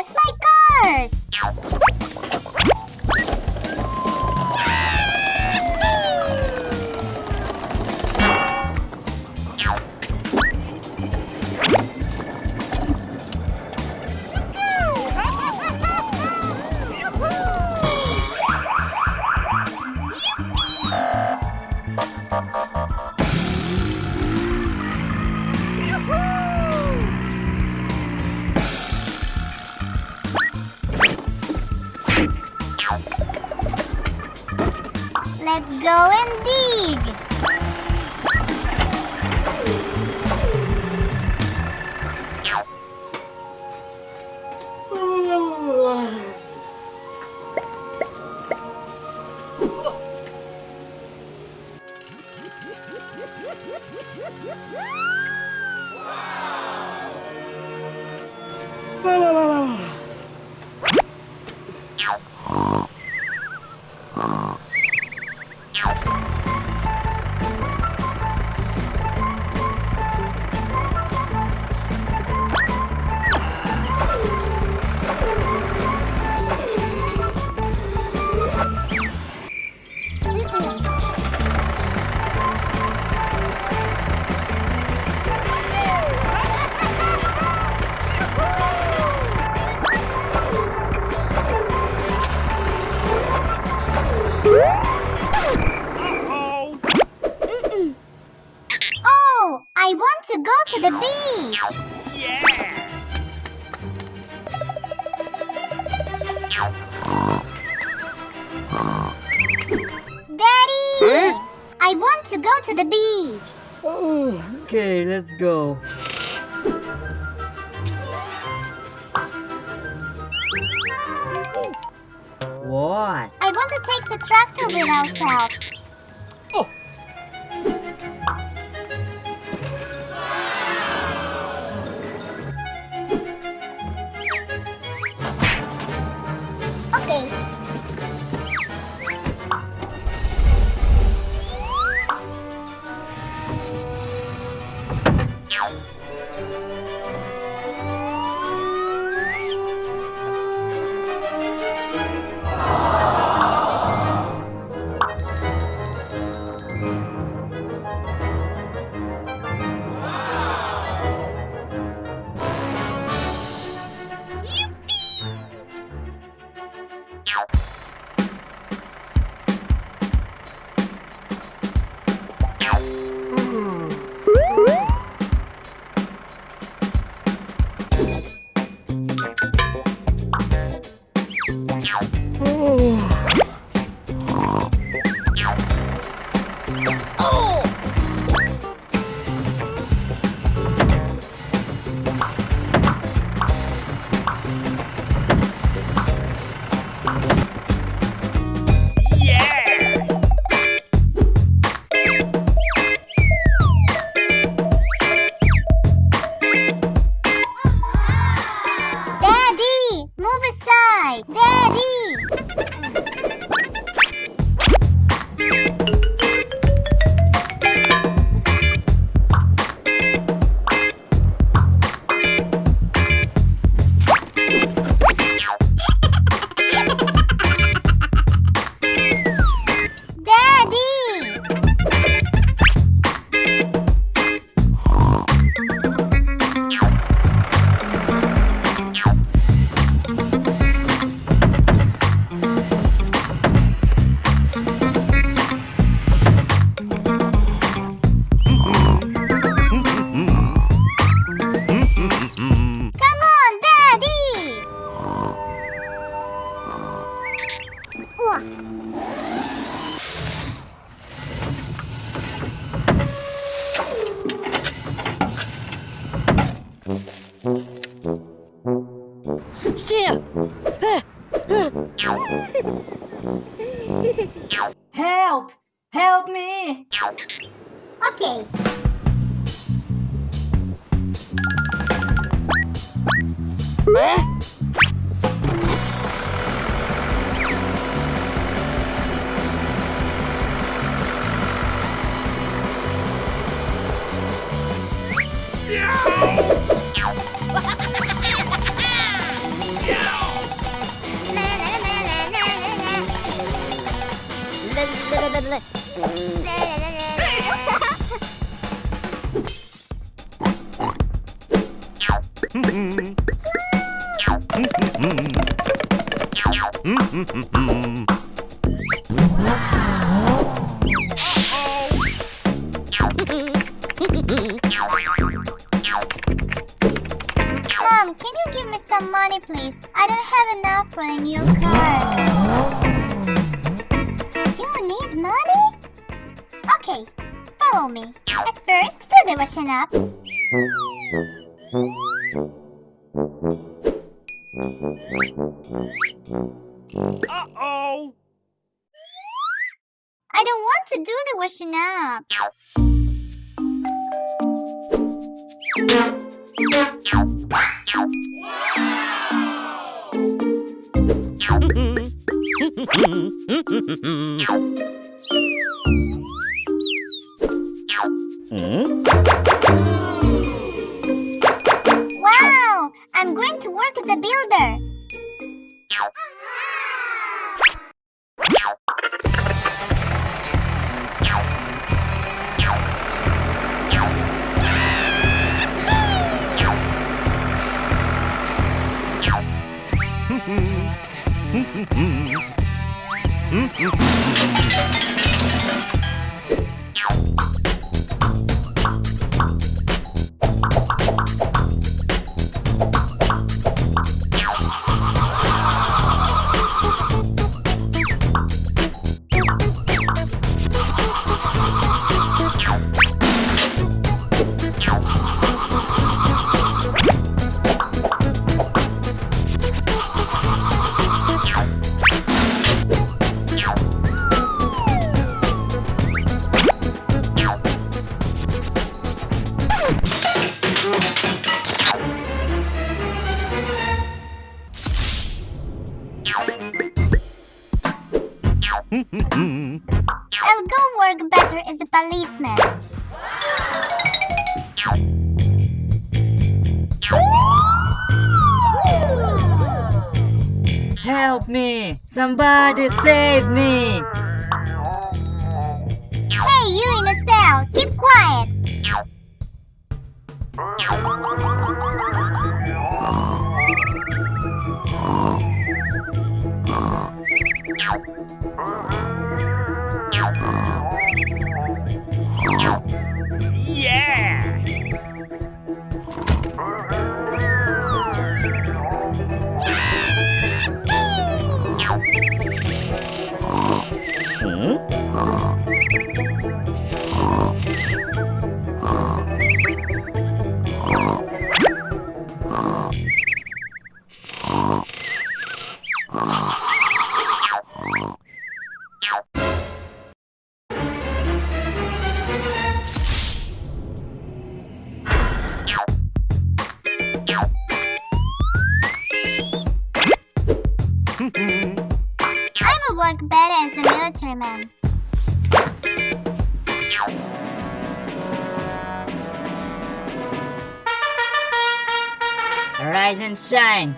That's my cars! Let's go and dig! Oh, I want to go to the beach! Daddy! I want to go to the beach! Oh, okay, let's go. What? I want to take the tractor with ourselves. Oh. Okay. Daddy! Move aside! Daddy! Daddy! Come on, Daddy! Senya! Help! Help me! Okay. Mom, can you give me some money, please? I don't have enough for a new car. You need money? Okay, follow me. At first, do the washing up. Uh-oh! I don't want to do the washing up. Wow! I'm going to work as a builder. I'll go work better as a policeman. Help me! Somebody save me! Hey, you in a cell! Keep quiet! Yeah! I will work better as a military man. Rise and shine!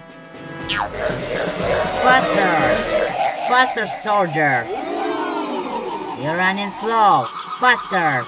Faster! Faster, soldier! You're running slow! Faster!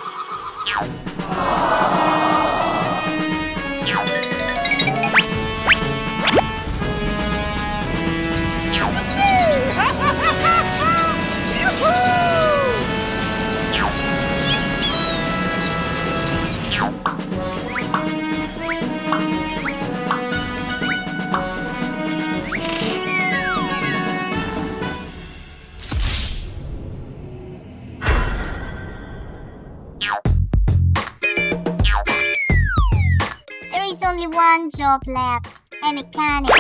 There is only one job left, a mechanic.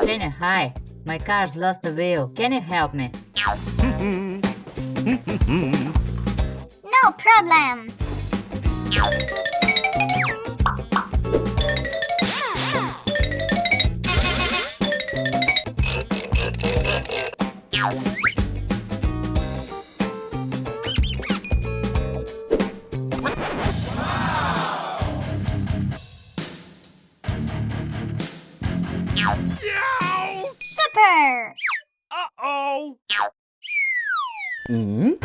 Senya, hi. My car's lost a wheel. Can you help me? No problem. Yow! Super! Uh-oh! I'll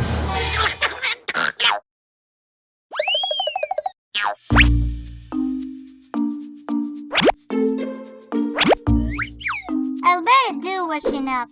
better do washing up.